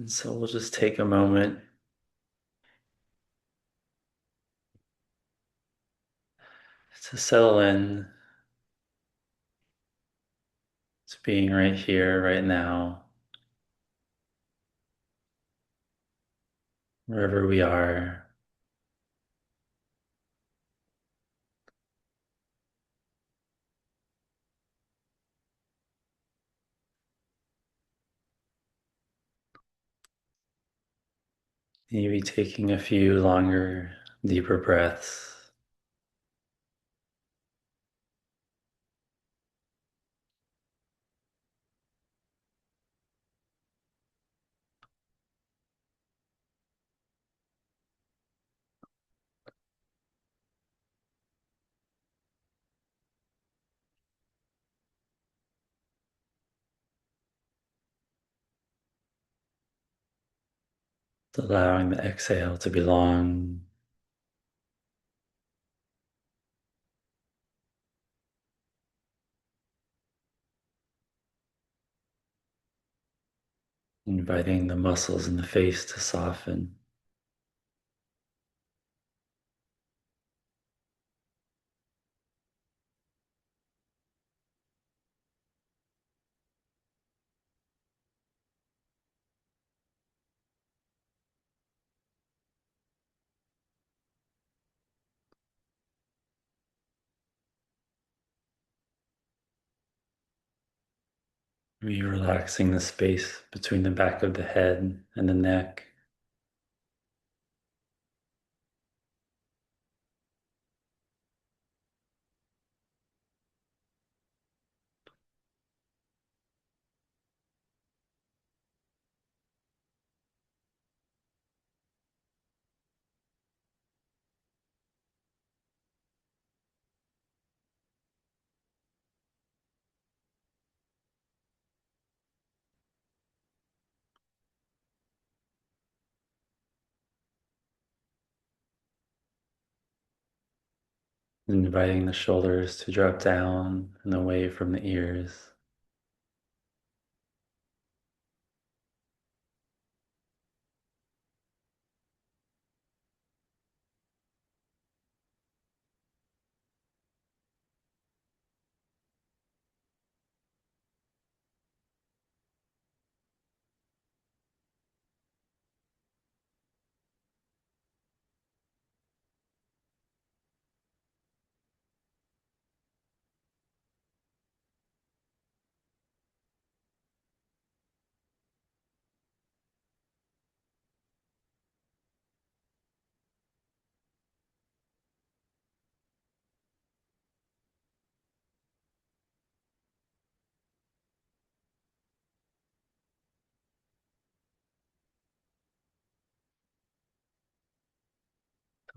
And so we'll just take a moment to settle in to being right here, right now, wherever we are. Maybe taking a few longer, deeper breaths. Allowing the exhale to be long. Inviting the muscles in the face to soften. Relaxing the space between the back of the head and the neck. Inviting the shoulders to drop down and away from the ears.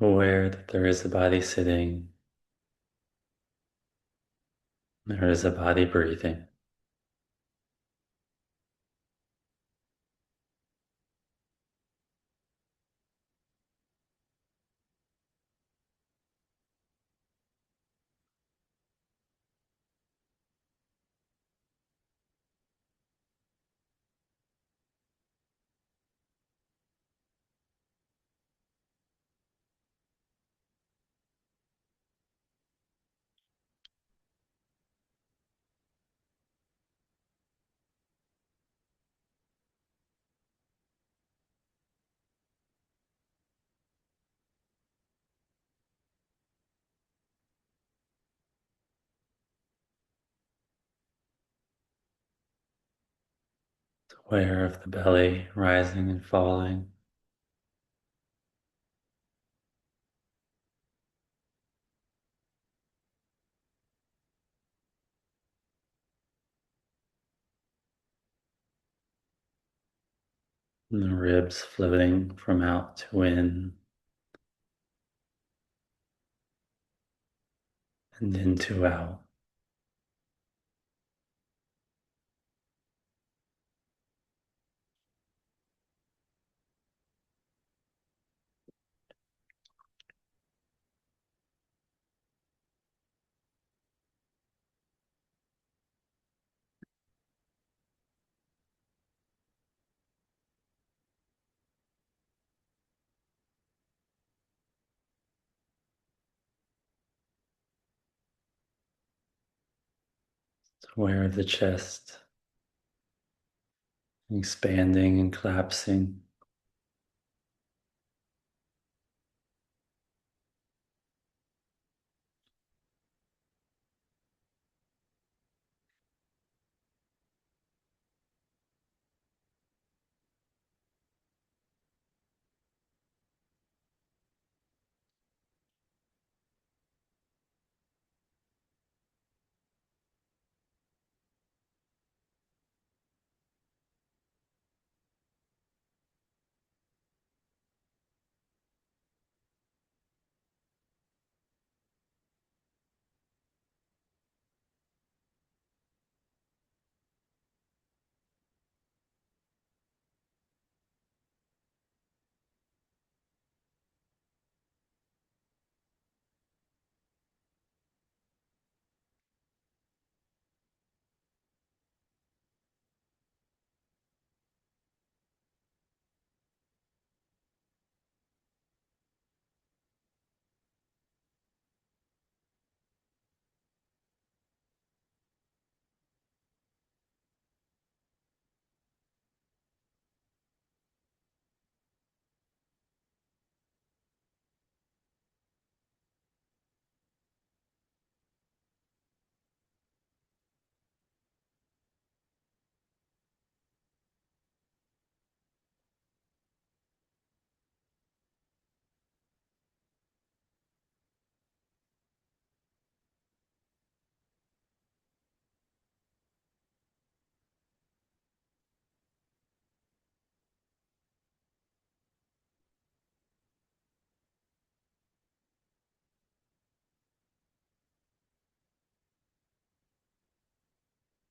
Aware that there is a body sitting, there is a body breathing. Aware of the belly rising and falling. And the ribs floating from out to in and into out. Aware of the chest expanding and collapsing.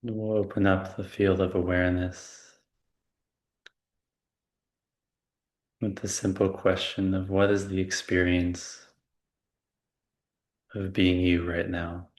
We'll open up the field of awareness with the simple question of what is the experience of being you right now?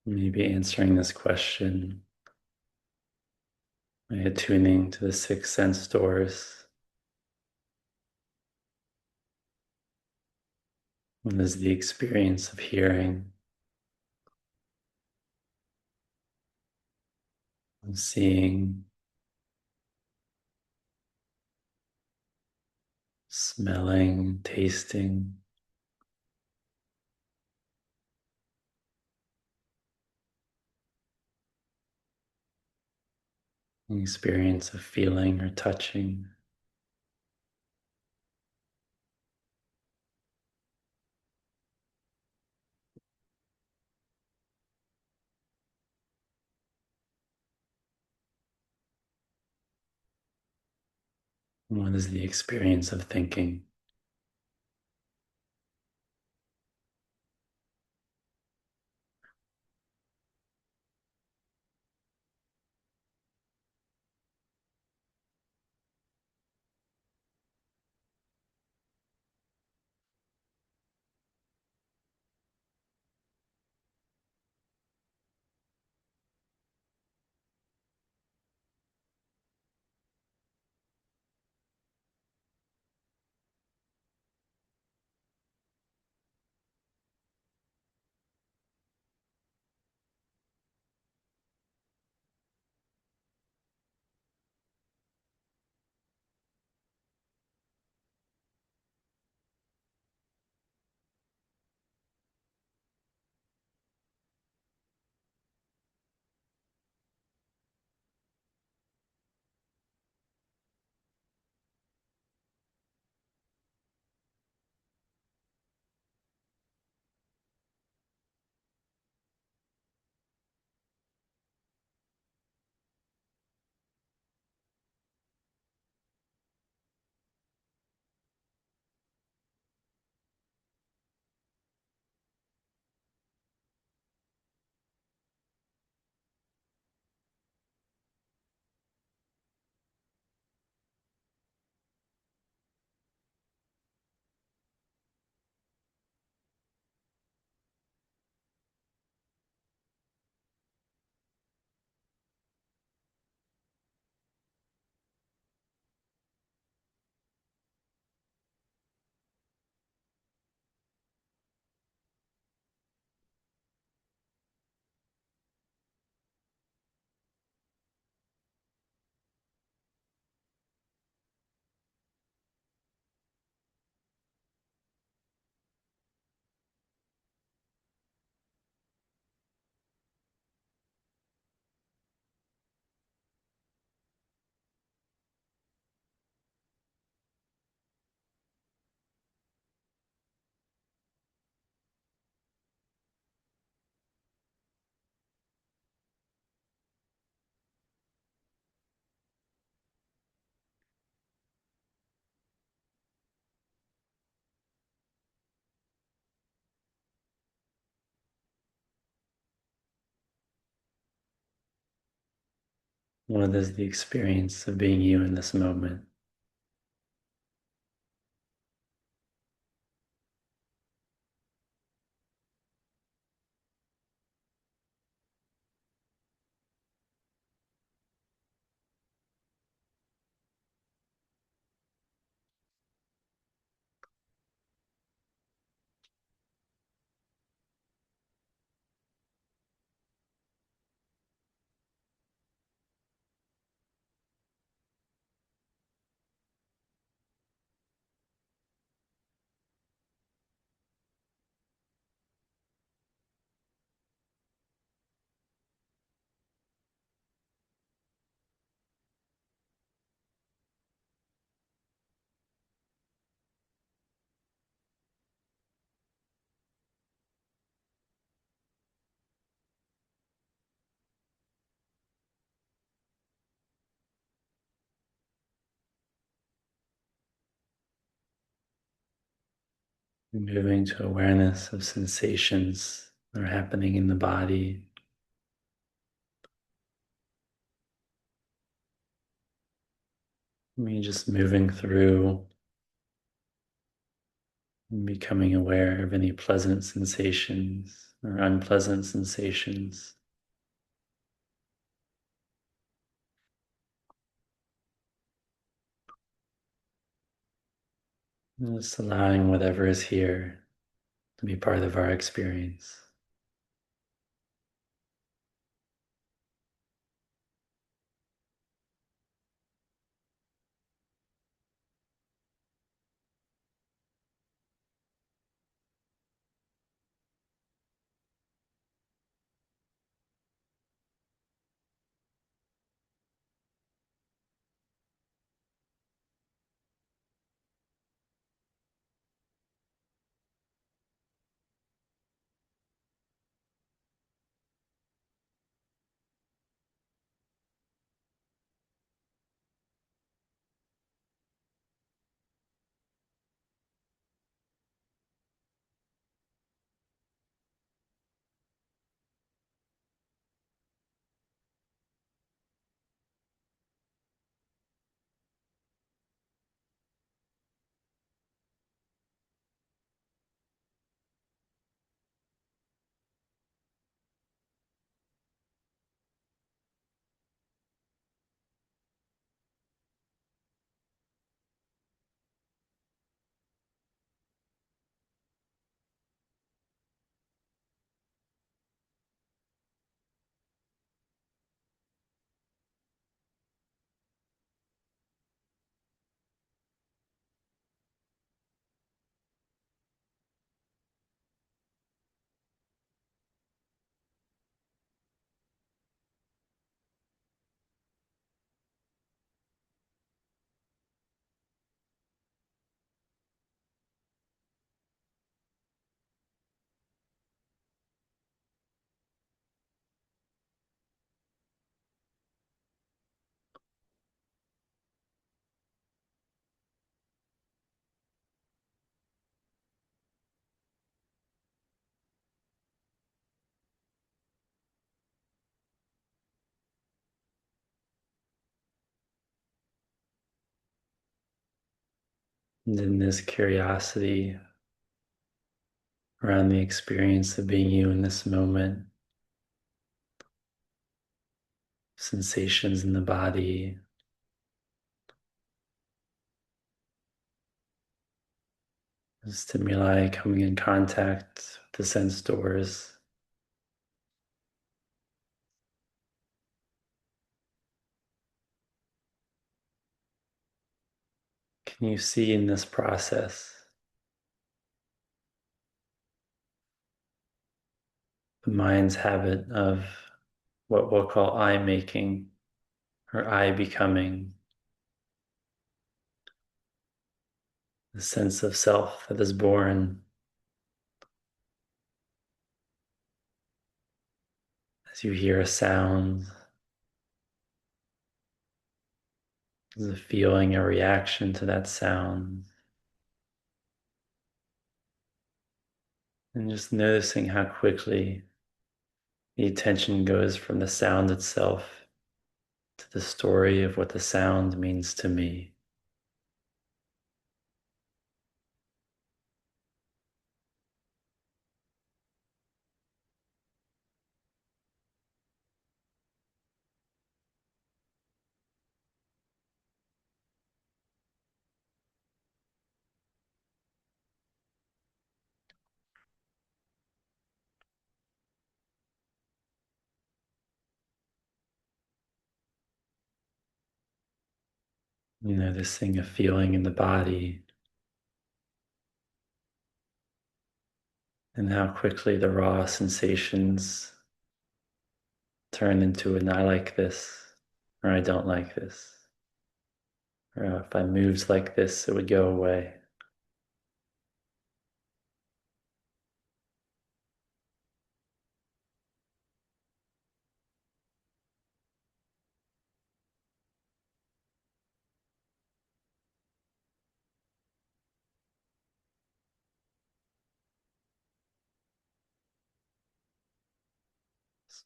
Maybe answering this question by attuning to the six sense doors. What is the experience of hearing, of seeing, smelling, tasting, the experience of feeling or touching? What is the experience of thinking? What is the experience of being you in this moment? Moving to awareness of sensations that are happening in the body. Maybe just moving through and becoming aware of any pleasant sensations or unpleasant sensations. And just allowing whatever is here to be part of our experience. And in this curiosity around the experience of being you in this moment, sensations in the body, stimuli coming in contact with the sense doors. Can you see in this process the mind's habit of what we'll call I making or I becoming, the sense of self that is born as you hear a sound, as a feeling, a reaction to that sound, and just noticing how quickly the attention goes from the sound itself to to the story of what the sound means to me. This thing of feeling in the body and how quickly the raw sensations turn into an I like this or I don't like this. Or if I moved like this, it would go away.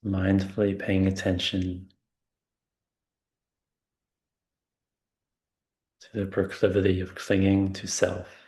Mindfully paying attention to the proclivity of clinging to self.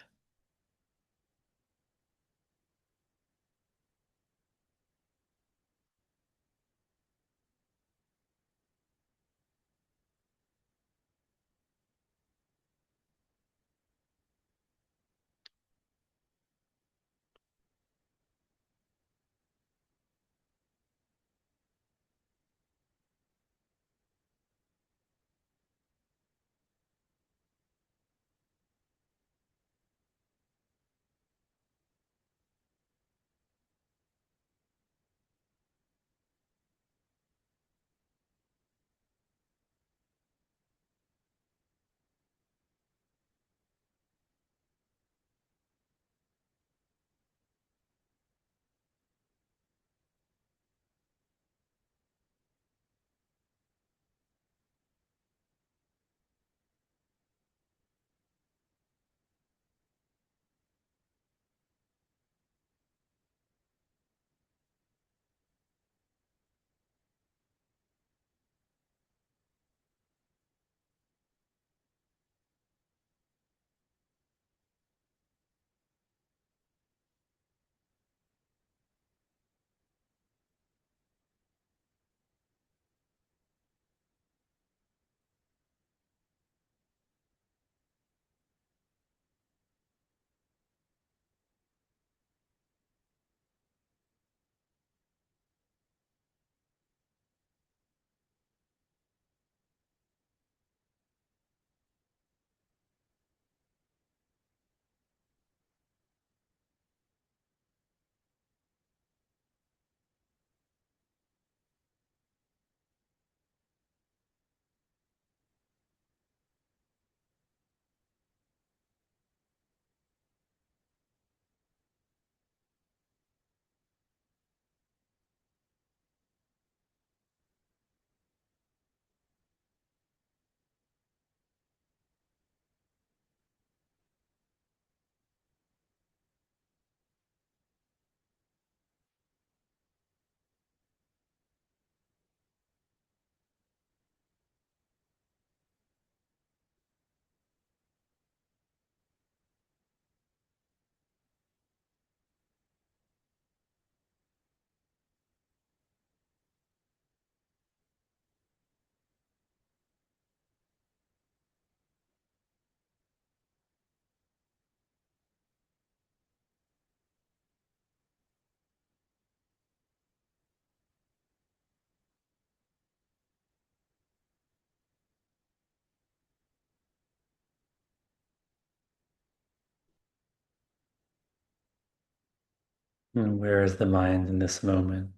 And where is the mind in this moment?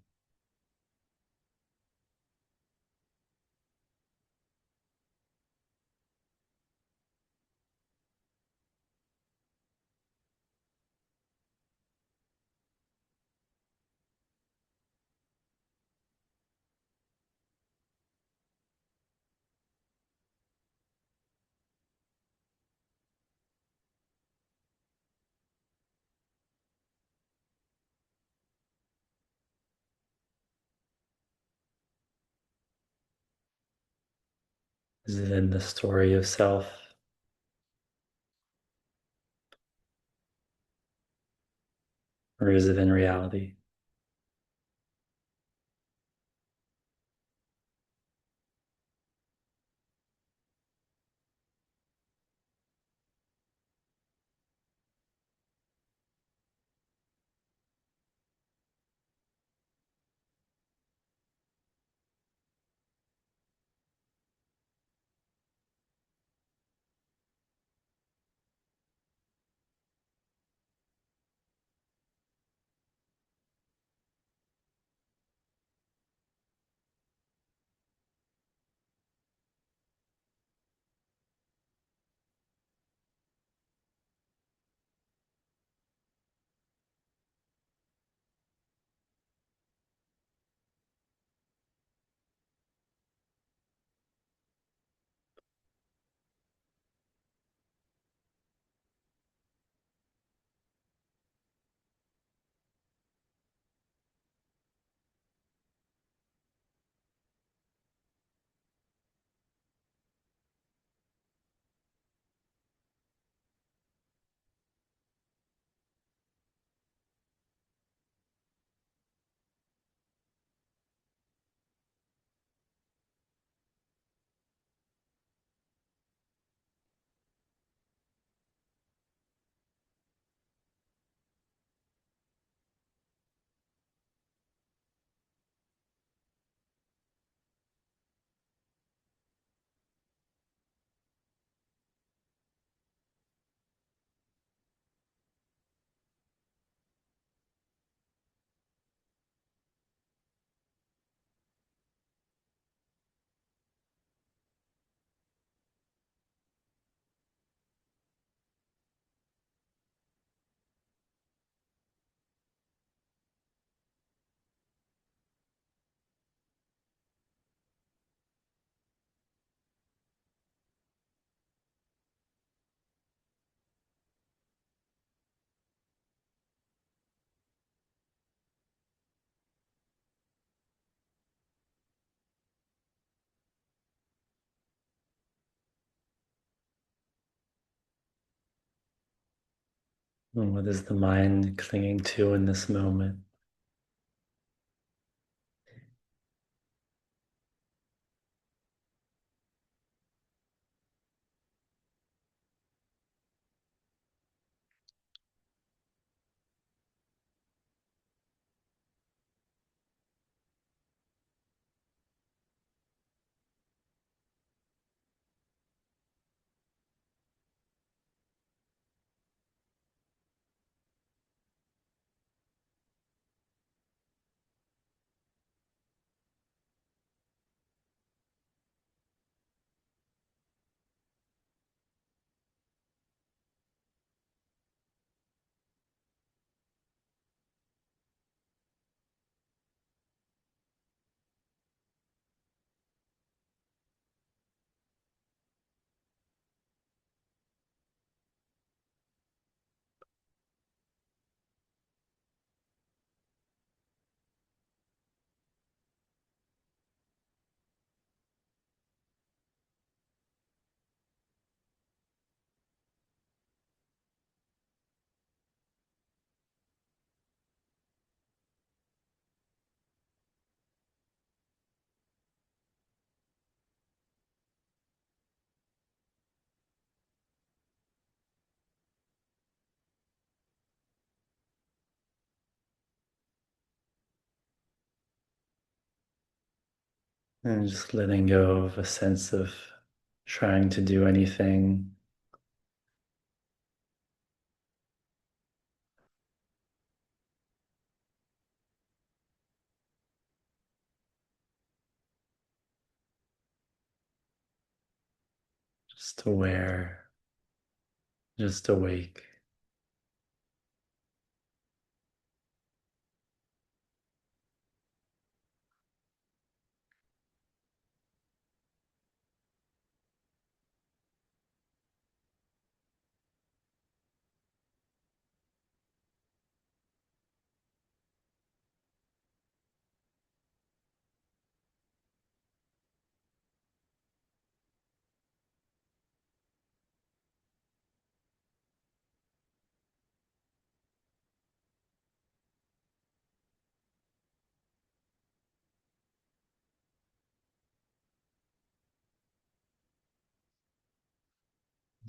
Is it in the story of self? Or is it in reality? And what is the mind clinging to in this moment? And just letting go of a sense of trying to do anything, just aware, just awake.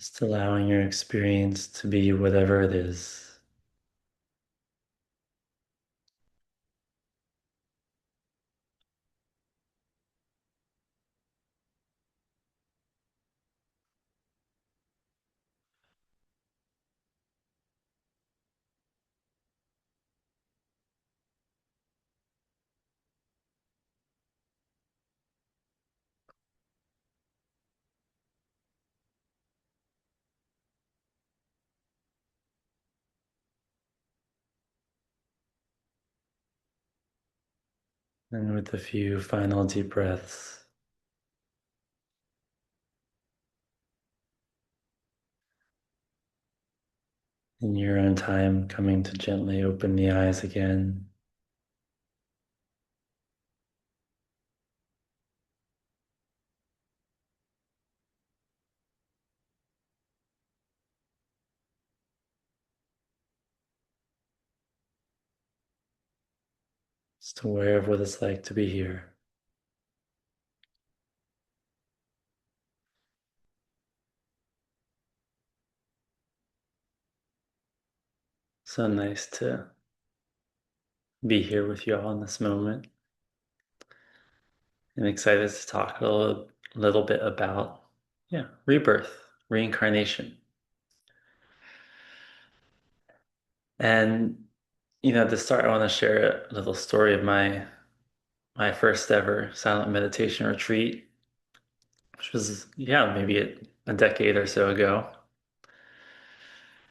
Just allowing your experience to be whatever it is. And with a few final deep breaths, in your own time, coming to gently open the eyes again. Just aware of what it's like to be here. So nice to be here with you all in this moment. And excited to talk little bit about, rebirth, reincarnation. And, to start, I want to share a little story of my first ever silent meditation retreat, which was, maybe a decade or so ago.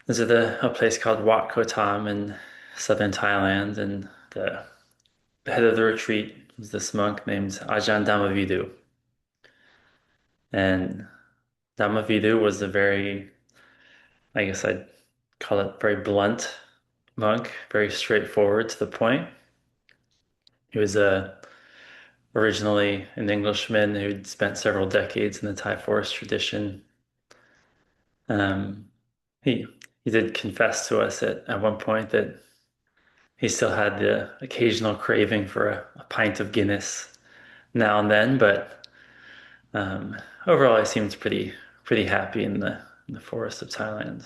This is a place called Wat Kotam in southern Thailand, and the head of the retreat was this monk named Ajahn Dhammavidu. And Dhammavidu was a very, I guess I'd call it very blunt monk, very straightforward to the point. He was originally an Englishman who'd spent several decades in the Thai forest tradition. Um, he he did confess to us at one point that he still had the occasional craving for a pint of Guinness now and then, but um, overall, he seemed pretty happy in the forest of Thailand.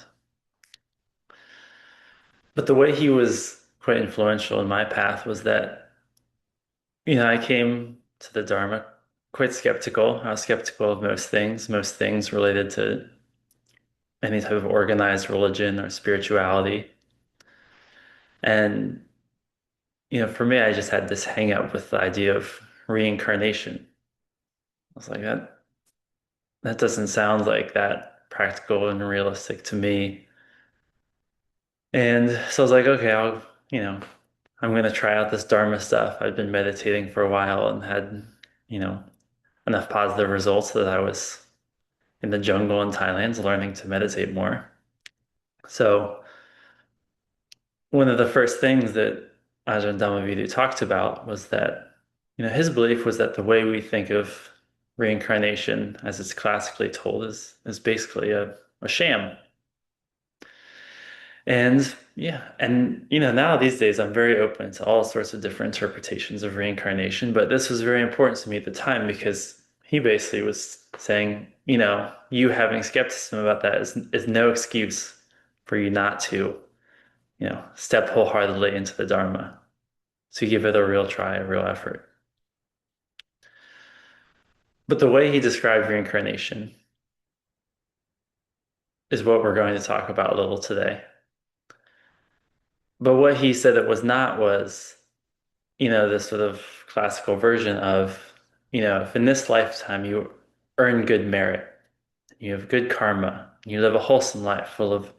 But the way he was quite influential in my path was that, I came to the Dharma quite skeptical. I was skeptical of most things related to any type of organized religion or spirituality. And, for me, I just had this hang up with the idea of reincarnation. I was like, that doesn't sound like that practical and realistic to me. And so I was like, okay, I'm going to try out this Dharma stuff. I've been meditating for a while and had, you know, enough positive results that I was in the jungle in Thailand learning to meditate more. So one of the first things that Ajahn Dhammavidu talked about was that, his belief was that the way we think of reincarnation as it's classically told is basically a sham. And now these days I'm very open to all sorts of different interpretations of reincarnation, but this was very important to me at the time because he basically was saying, you having skepticism about that is no excuse for you not to, step wholeheartedly into the Dharma, to give it a real try, a real effort. But the way he described reincarnation is what we're going to talk about a little today. But what he said it was not was, this sort of classical version of, if in this lifetime you earn good merit, you have good karma, you live a wholesome life full of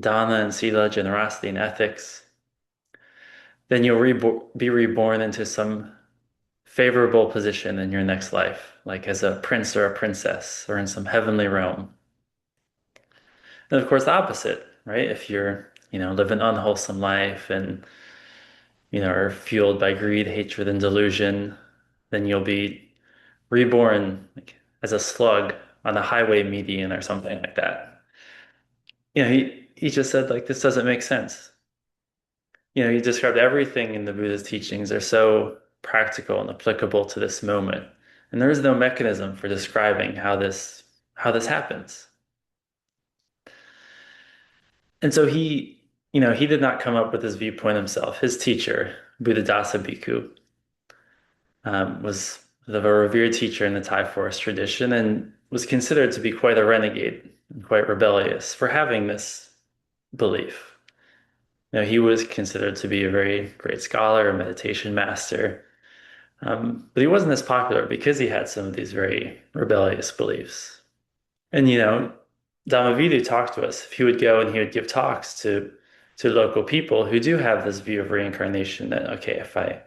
dana and sila, generosity and ethics, then you'll be reborn into some favorable position in your next life, like as a prince or a princess, or in some heavenly realm. And of course, the opposite, right? If you're, live an unwholesome life and, are fueled by greed, hatred, and delusion, then you'll be reborn like as a slug on a highway median or something like that. He just said like this doesn't make sense. He described everything in the Buddha's teachings are so practical and applicable to this moment. And there is no mechanism for describing how this happens. And so he did not come up with this viewpoint himself. His teacher, Buddhadasa Bhikkhu, was a revered teacher in the Thai forest tradition and was considered to be quite a renegade and quite rebellious for having this belief. He was considered to be a very great scholar, a meditation master, but he wasn't as popular because he had some of these very rebellious beliefs. And Dhammavidu talked to us. If he would go and he would give talks to local people who do have this view of reincarnation, that okay, if I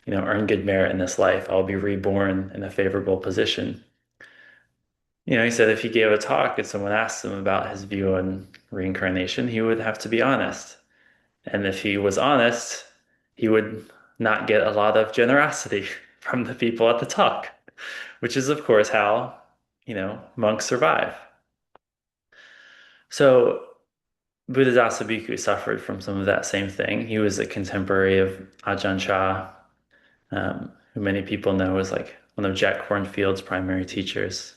earn good merit in this life, I'll be reborn in a favorable position. He said if he gave a talk and someone asked him about his view on reincarnation, he would have to be honest. And if he was honest, he would not get a lot of generosity from the people at the talk, which is, of course, how, monks survive. So Buddhadasa Bhikkhu suffered from some of that same thing. He was a contemporary of Ajahn Chah, who many people know as like one of Jack Kornfield's primary teachers.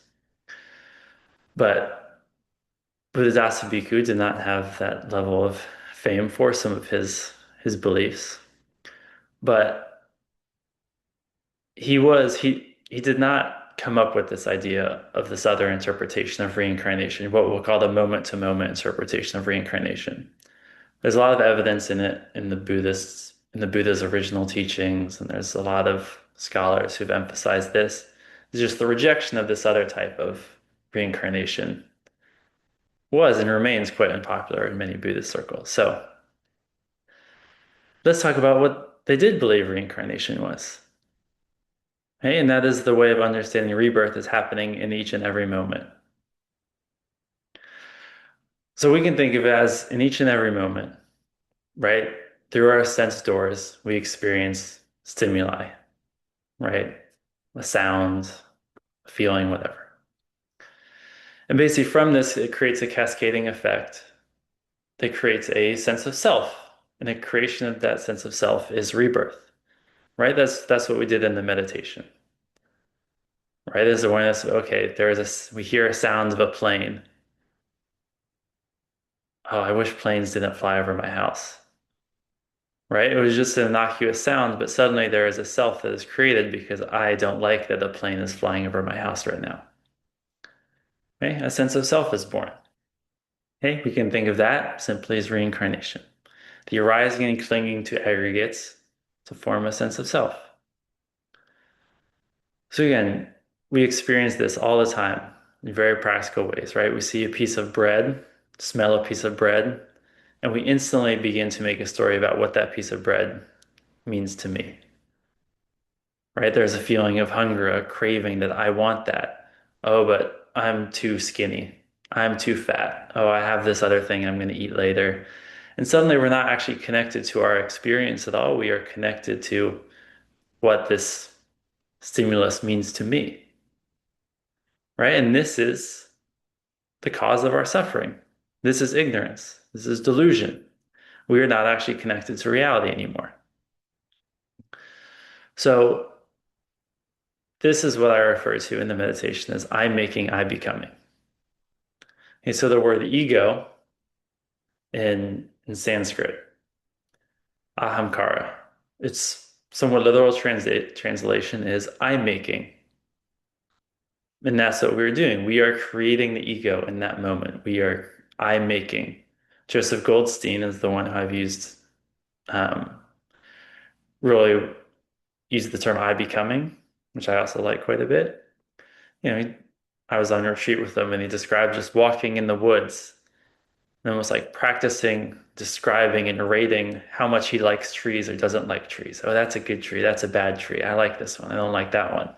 But Buddhadasa Bhikkhu did not have that level of fame for some of his beliefs. But he did not come up with this idea of this other interpretation of reincarnation, what we'll call the moment-to-moment interpretation of reincarnation. There's a lot of evidence in it in the Buddha's original teachings, and there's a lot of scholars who've emphasized this. It's just the rejection of this other type of reincarnation was and remains quite unpopular in many Buddhist circles. So let's talk about what they did believe reincarnation was. Okay? And that is the way of understanding rebirth is happening in each and every moment. So we can think of it as in each and every moment, right? Through our sense doors, we experience stimuli, right? A sound, a feeling, whatever. And basically from this, it creates a cascading effect that creates a sense of self. And the creation of that sense of self is rebirth, right? That's what we did in the meditation, right? There's awareness of, okay, we hear a sound of a plane. Oh, I wish planes didn't fly over my house, right? It was just an innocuous sound, but suddenly there is a self that is created because I don't like that a plane is flying over my house right now. Okay? A sense of self is born. Okay? We can think of that simply as reincarnation. The arising and clinging to aggregates to form a sense of self. So again, we experience this all the time in very practical ways, right? We see a piece of bread, smell a piece of bread, and we instantly begin to make a story about what that piece of bread means to me, right? There's a feeling of hunger, a craving that I want that. Oh, but I'm too skinny. I'm too fat. Oh, I have this other thing I'm going to eat later. And suddenly we're not actually connected to our experience at all. We are connected to what this stimulus means to me, right? And this is the cause of our suffering. This is ignorance. This is delusion. We are not actually connected to reality anymore. So this is what I refer to in the meditation as I making, I becoming. Okay, so the word ego in Sanskrit, ahamkara, its somewhat literal translation is I making. And that's what we're doing. We are creating the ego in that moment. We are I making. Joseph Goldstein is the one who I've used, really used the term I becoming, which I also like quite a bit. I was on a retreat with him and he described just walking in the woods and almost like practicing describing and rating how much he likes trees or doesn't like trees. Oh, that's a good tree. That's a bad tree. I like this one. I don't like that one.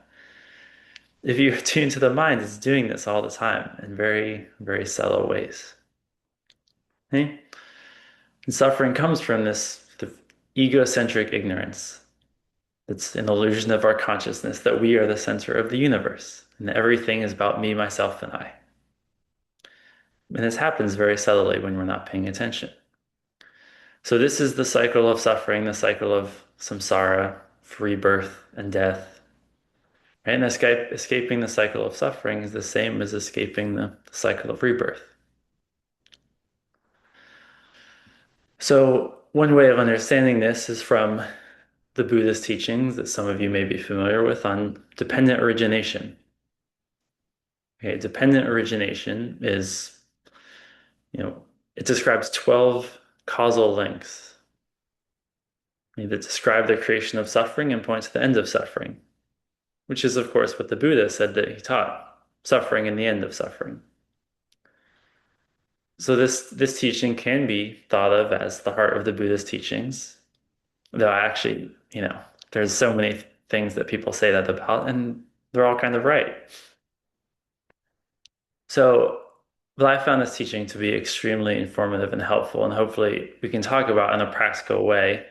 If you attune to the mind, it's doing this all the time in very, very subtle ways. Okay? And suffering comes from the egocentric ignorance. It's an illusion of our consciousness that we are the center of the universe and that everything is about me, myself, and I. And this happens very subtly when we're not paying attention. So this is the cycle of suffering, the cycle of samsara, rebirth and death. Right? And escaping the cycle of suffering is the same as escaping the cycle of rebirth. So one way of understanding this is from the Buddhist teachings that some of you may be familiar with on dependent origination. Okay, dependent origination is, it describes 12 causal links that describe the creation of suffering and point to the end of suffering, which is, of course, what the Buddha said that he taught, suffering and the end of suffering. So this teaching can be thought of as the heart of the Buddhist teachings, though actually, there's so many things that people say that about, and they're all kind of right. So, but I found this teaching to be extremely informative and helpful, and hopefully we can talk about in a practical way.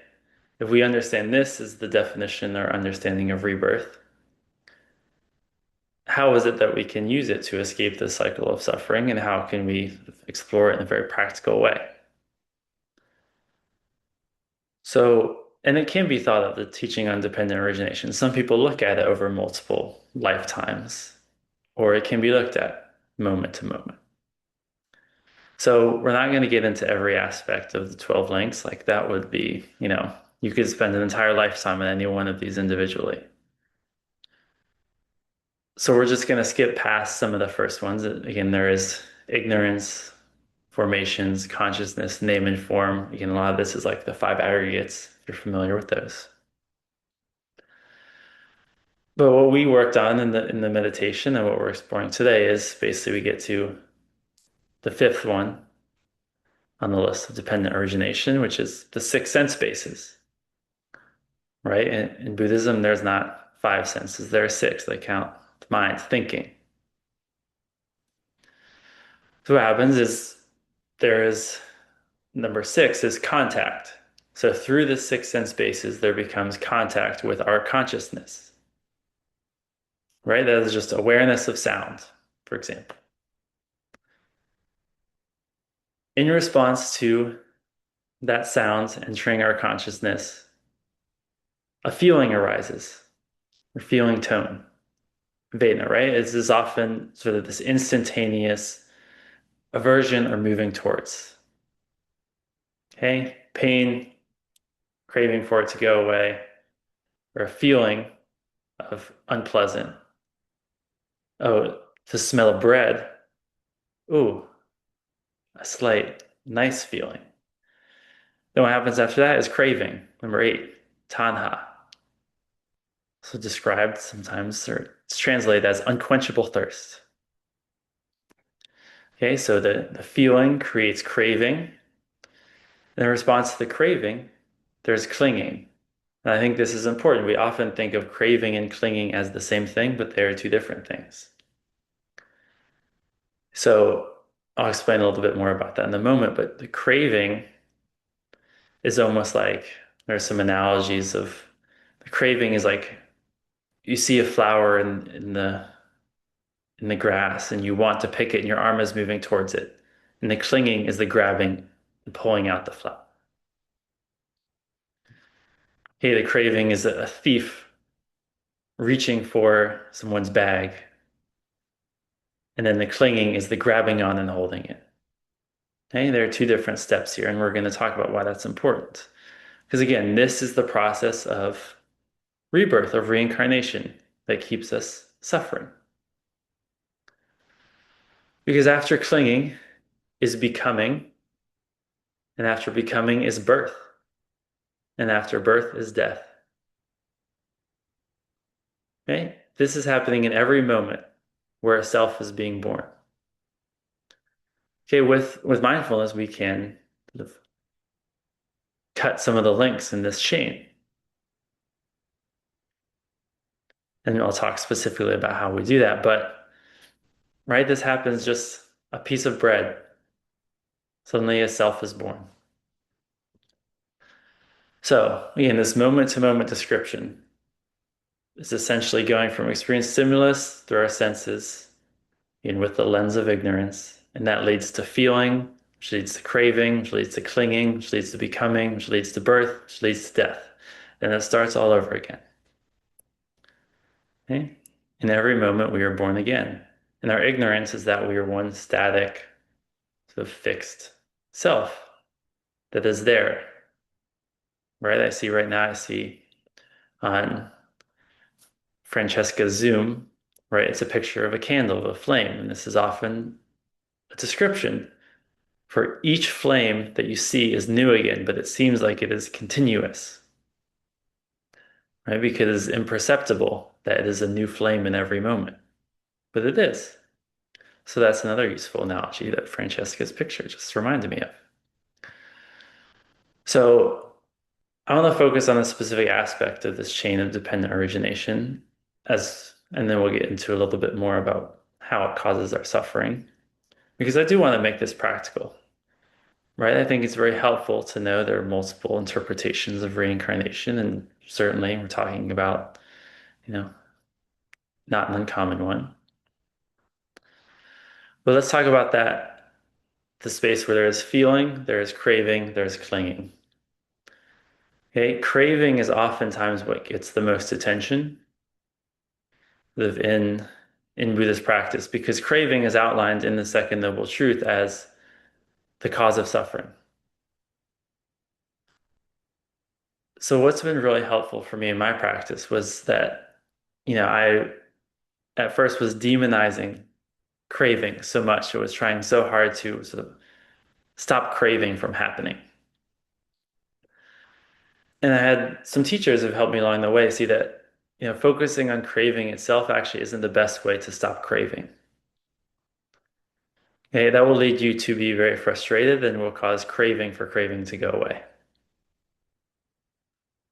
If we understand this as the definition or understanding of rebirth, how is it that we can use it to escape the cycle of suffering, and how can we explore it in a very practical way? So, and it can be thought of the teaching on dependent origination. Some people look at it over multiple lifetimes, or it can be looked at moment to moment. So we're not going to get into every aspect of the 12 links. Like that would be, you could spend an entire lifetime on any one of these individually. So we're just going to skip past some of the first ones. Again, there is ignorance, formations, consciousness, name and form. Again, a lot of this is like the five aggregates, if you're familiar with those. But what we worked on in the meditation and what we're exploring today is basically we get to the fifth one on the list of dependent origination, which is the six sense bases. Right? In Buddhism, there's not five senses, there are six. They count mind, thinking. So what happens is there is number six is contact. So through the six sense bases, there becomes contact with our consciousness. Right? That is just awareness of sound, for example. In response to that sound entering our consciousness, a feeling arises, or feeling tone. Vedana, right? This is often sort of this instantaneous aversion or moving towards. Okay? Pain, craving for it to go away, or a feeling of unpleasant. Oh, the smell of bread. Ooh, a slight nice feeling. Then what happens after that is craving. Number 8, tanha. So described sometimes, or it's translated as unquenchable thirst. Okay, so the feeling creates craving. And in response to the craving, there's clinging. And I think this is important. We often think of craving and clinging as the same thing, but they are two different things. So I'll explain a little bit more about that in a moment, but the craving is almost like there's some analogies of the craving is like you see a flower in the grass and you want to pick it and your arm is moving towards it. And the clinging is the grabbing and pulling out the flower. Okay, the craving is a thief reaching for someone's bag. And then the clinging is the grabbing on and holding it. Okay, there are two different steps here, and we're going to talk about why that's important. Because again, this is the process of rebirth, of reincarnation that keeps us suffering. Because after clinging is becoming, and after becoming is birth, and after birth is death. Okay? This is happening in every moment where a self is being born. Okay, with mindfulness, we can sort of cut some of the links in this chain. And I'll talk specifically about how we do that. But, right, this happens just a piece of bread. Suddenly a self is born. So, again, this moment to moment description is essentially going from experienced stimulus through our senses with the lens of ignorance. And that leads to feeling, which leads to craving, which leads to clinging, which leads to becoming, which leads to birth, which leads to death. And it starts all over again. Okay? In every moment, we are born again. And our ignorance is that we are one static, sort of fixed self. that is there, right? I see on Francesca's Zoom, right? It's a picture of a candle, of a flame. And this is often a description for each flame that you see is new again, but it seems like it is continuous, right? Because it's imperceptible that it is a new flame in every moment, but it is. So that's another useful analogy that Francesca's picture just reminded me of. So I want to focus on a specific aspect of this chain of dependent origination and then we'll get into a little bit more about how it causes our suffering, because I do want to make this practical, right? I think it's very helpful to know there are multiple interpretations of reincarnation, and certainly we're talking about, you know, not an uncommon one. But let's talk about that, the space where there is feeling, there is craving, there's clinging. Okay, craving is oftentimes what gets the most attention in Buddhist practice, because craving is outlined in the Second Noble Truth as the cause of suffering. So what's been really helpful for me in my practice was that, I at first was demonizing craving so much. I was trying so hard to sort of stop craving from happening. And I had some teachers who've helped me along the way see that, focusing on craving itself actually isn't the best way to stop craving. Okay, that will lead you to be very frustrated and will cause craving for craving to go away.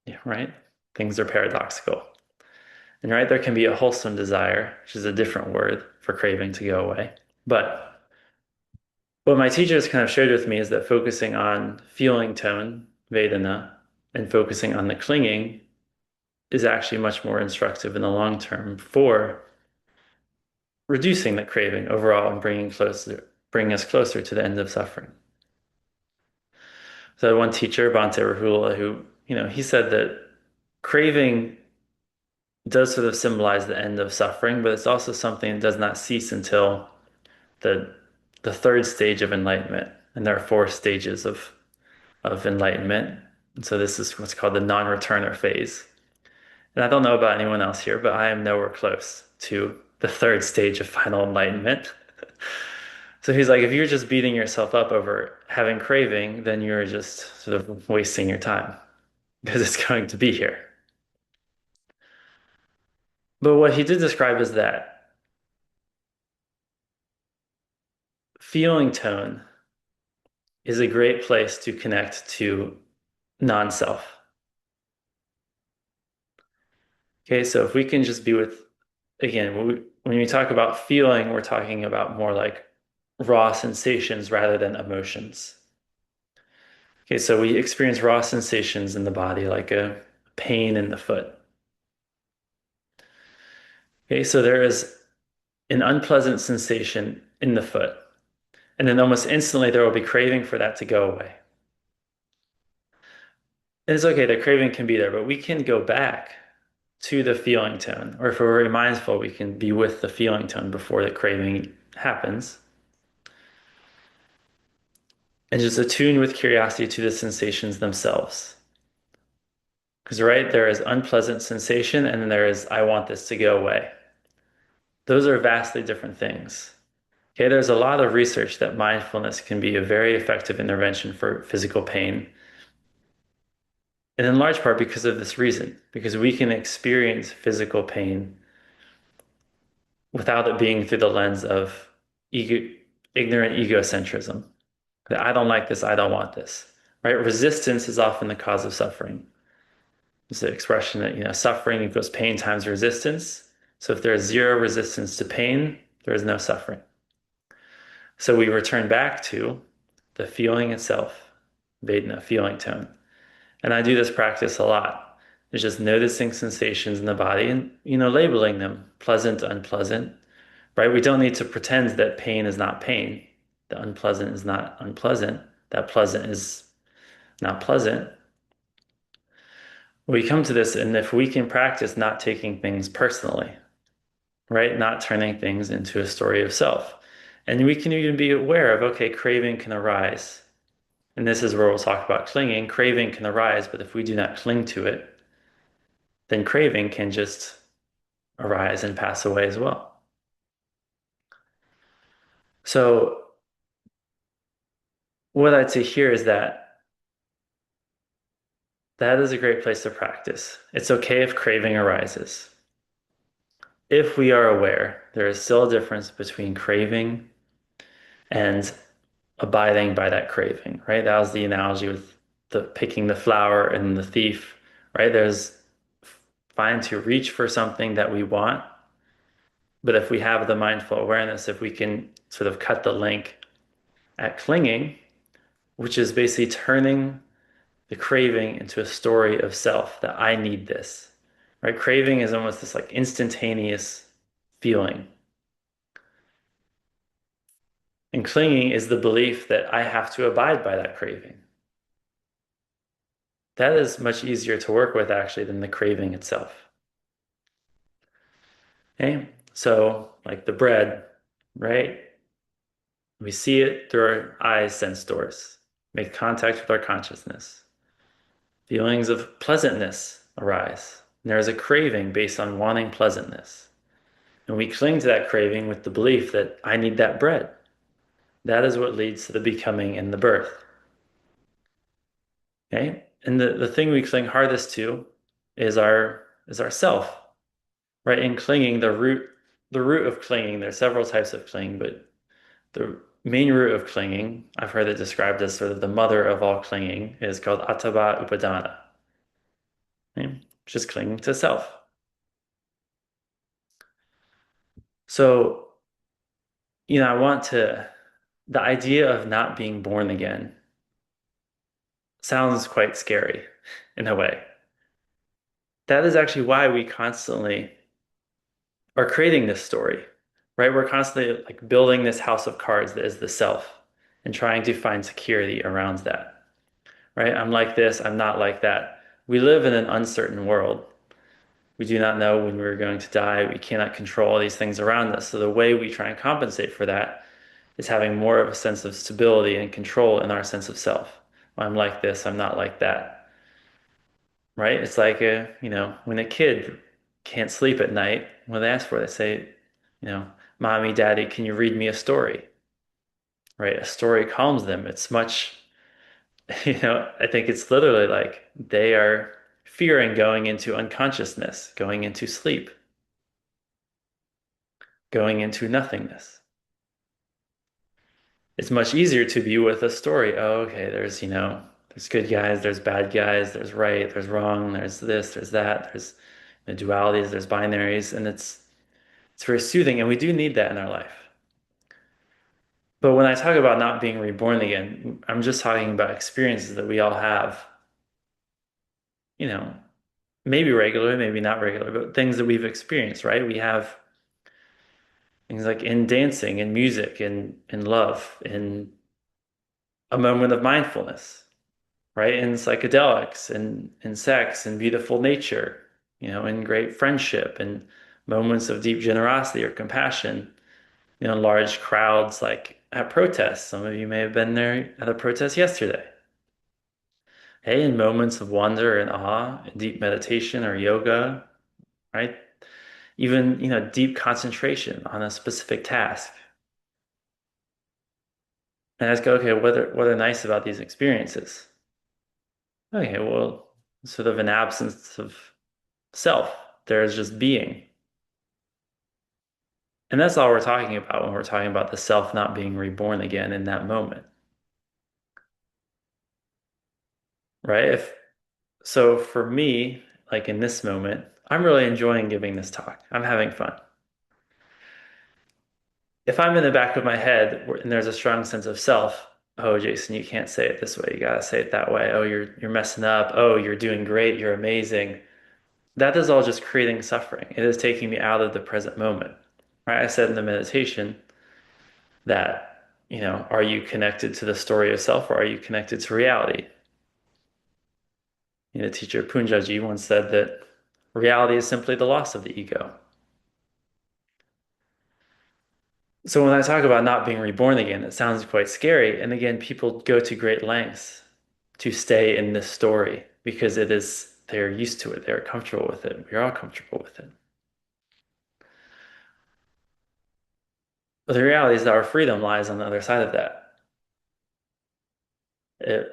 Yeah, right? Things are paradoxical. And right, there can be a wholesome desire, which is a different word for craving to go away. But what my teachers kind of shared with me is that focusing on feeling tone, Vedana, and focusing on the clinging is actually much more instructive in the long term for reducing the craving overall and bringing us closer to the end of suffering. So one teacher, Bhante Rahula, who, he said that craving does sort of symbolize the end of suffering, but it's also something that does not cease until the the third stage of enlightenment. And there are four stages of enlightenment. And so this is what's called the non-returner phase. And I don't know about anyone else here, but I am nowhere close to the third stage of final enlightenment. So he's like, if you're just beating yourself up over having craving, then you're just sort of wasting your time because it's going to be here. But what he did describe is that feeling tone is a great place to connect to non-self. Okay, so if we can just be with, again, when we talk about feeling, we're talking about more like raw sensations rather than emotions. Okay, so we experience raw sensations in the body, like a pain in the foot. Okay, so there is an unpleasant sensation in the foot, and then almost instantly there will be craving for that to go away. And it's okay, the craving can be there, but we can go back to the feeling tone, or if we're very mindful, we can be with the feeling tone before the craving happens. And just attune with curiosity to the sensations themselves. Because, right, there is unpleasant sensation, and then there is, I want this to go away. Those are vastly different things. Okay, there's a lot of research that mindfulness can be a very effective intervention for physical pain. And in large part because of this reason, because we can experience physical pain without it being through the lens of ignorant egocentrism. That I don't like this, I don't want this. Right? Resistance is often the cause of suffering. It's the expression that, suffering equals pain times resistance. So if there is zero resistance to pain, there is no suffering. So we return back to the feeling itself, Vedana, feeling tone. And I do this practice a lot. It's just noticing sensations in the body and, labeling them pleasant, unpleasant, right? We don't need to pretend that pain is not pain. The unpleasant is not unpleasant. That pleasant is not pleasant. We come to this, and if we can practice not taking things personally, right? Not turning things into a story of self. And we can even be aware of, okay, craving can arise. And this is where we'll talk about clinging. Craving can arise, but if we do not cling to it, then craving can just arise and pass away as well. So what I'd say here is that that is a great place to practice. It's okay if craving arises. If we are aware, there is still a difference between craving and abiding by that craving, right? That was the analogy with the picking the flower and the thief, right? There's fine to reach for something that we want, but if we have the mindful awareness, if we can sort of cut the link at clinging, which is basically turning the craving into a story of self that I need this, right? Craving is almost this like instantaneous feeling. And clinging is the belief that I have to abide by that craving. That is much easier to work with actually than the craving itself. Okay? So, like the bread, right? We see it through our eyes, sense doors, make contact with our consciousness. Feelings of pleasantness arise. And there is a craving based on wanting pleasantness. And we cling to that craving with the belief that I need that bread. That is what leads to the becoming and the birth. Okay? And the thing we cling hardest to is our self. Right? In clinging, the root of clinging, there are several types of clinging, but the main root of clinging, I've heard it described as sort of the mother of all clinging, is called Attva Upadana. Okay? Just clinging to self. So, I want the idea of not being born again sounds quite scary in a way. That is actually why we constantly are creating this story, right? We're constantly like building this house of cards that is the self and trying to find security around that, right? I'm like this, I'm not like that. We live in an uncertain world. We do not know when we're going to die. We cannot control these things around us. So the way we try and compensate for that is having more of a sense of stability and control in our sense of self. I'm like this, I'm not like that, right? It's like when a kid can't sleep at night, when they ask for it, they say, Mommy, Daddy, can you read me a story? Right? A story calms them. It's much, I think it's literally like they are fearing going into unconsciousness, going into sleep, going into nothingness. It's much easier to be with a story. Oh, okay, there's good guys, there's bad guys, there's right, there's wrong, there's this, there's that, there's the dualities, there's binaries, and it's very soothing, and we do need that in our life. But when I talk about not being reborn again, I'm just talking about experiences that we all have, you know, maybe regular, maybe not regular, but things that we've experienced, right? We have things like in dancing, in music, in love, in a moment of mindfulness, right? In psychedelics, in sex, in beautiful nature, in great friendship, and moments of deep generosity or compassion, large crowds like at protests. Some of you may have been there at a protest yesterday. Hey, in moments of wonder and awe, deep meditation or yoga, right? Even, deep concentration on a specific task. And ask, okay, what are nice about these experiences? Okay, well, sort of an absence of self. There's just being. And that's all we're talking about when we're talking about the self not being reborn again in that moment, right? So for me, like in this moment, I'm really enjoying giving this talk. I'm having fun. If I'm in the back of my head and there's a strong sense of self, oh, Jason, you can't say it this way. You gotta say it that way. Oh, you're messing up. Oh, you're doing great. You're amazing. That is all just creating suffering. It is taking me out of the present moment. Right? I said in the meditation that, are you connected to the story of self or are you connected to reality? Teacher Punjaji once said that reality is simply the loss of the ego. So when I talk about not being reborn again, it sounds quite scary. And again, people go to great lengths to stay in this story because they're used to it, they're comfortable with it. We're all comfortable with it. But the reality is that our freedom lies on the other side of that. It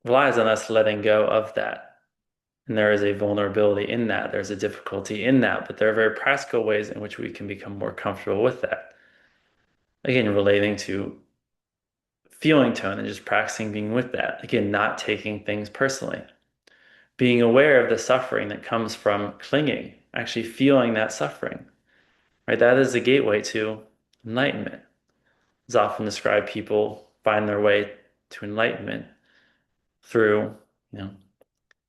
relies on us letting go of that. And there is a vulnerability in that. There's a difficulty in that. But there are very practical ways in which we can become more comfortable with that. Again, relating to feeling tone and just practicing being with that. Again, not taking things personally. Being aware of the suffering that comes from clinging, actually feeling that suffering, right? That is the gateway to enlightenment. It's often described people find their way to enlightenment through, you know,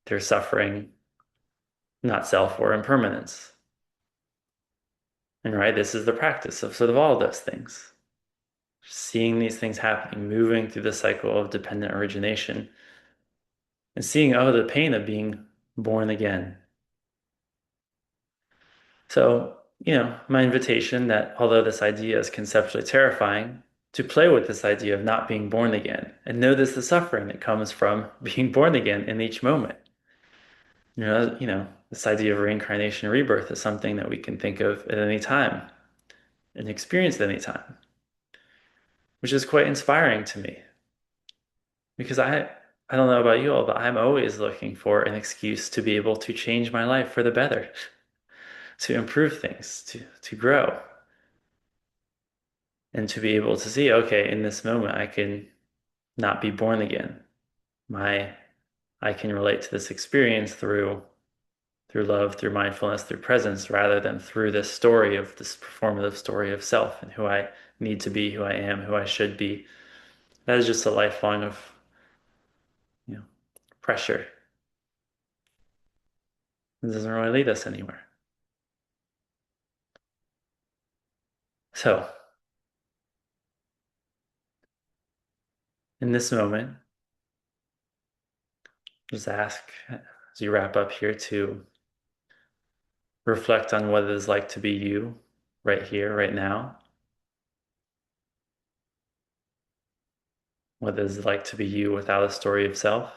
their suffering, not self or impermanence. And right, this is the practice of sort of all of those things. Seeing these things happening, moving through the cycle of dependent origination, and seeing, oh, the pain of being born again. So, my invitation that although this idea is conceptually terrifying, to play with this idea of not being born again and notice the suffering that comes from being born again in each moment. This idea of reincarnation and rebirth is something that we can think of at any time and experience at any time, which is quite inspiring to me because I don't know about you all, but I'm always looking for an excuse to be able to change my life for the better, to improve things, to grow. And to be able to see, okay, in this moment, I can not be born again. My, I can relate to this experience through love, through mindfulness, through presence, rather than through this performative story of self and who I need to be, who I am, who I should be. That is just a lifelong of, you know, pressure. It doesn't really lead us anywhere. So, in this moment, just ask as you wrap up here to reflect on what it is like to be you right here, right now. What is it like to be you without a story of self?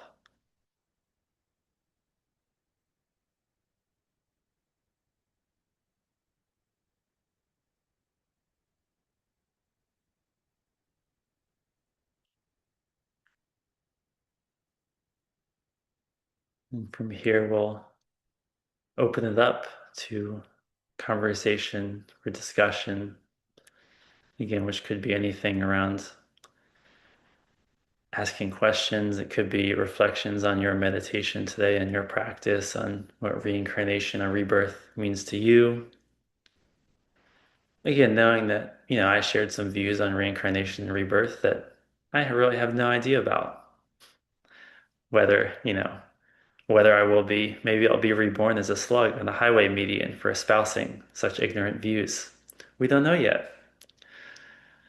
And from here, we'll open it up to conversation or discussion, again, which could be anything around asking questions. It could be reflections on your meditation today and your practice on what reincarnation or rebirth means to you. Again, knowing that, I shared some views on reincarnation and rebirth that I really have no idea about. Whether I will be, maybe I'll be reborn as a slug on the highway median for espousing such ignorant views. We don't know yet.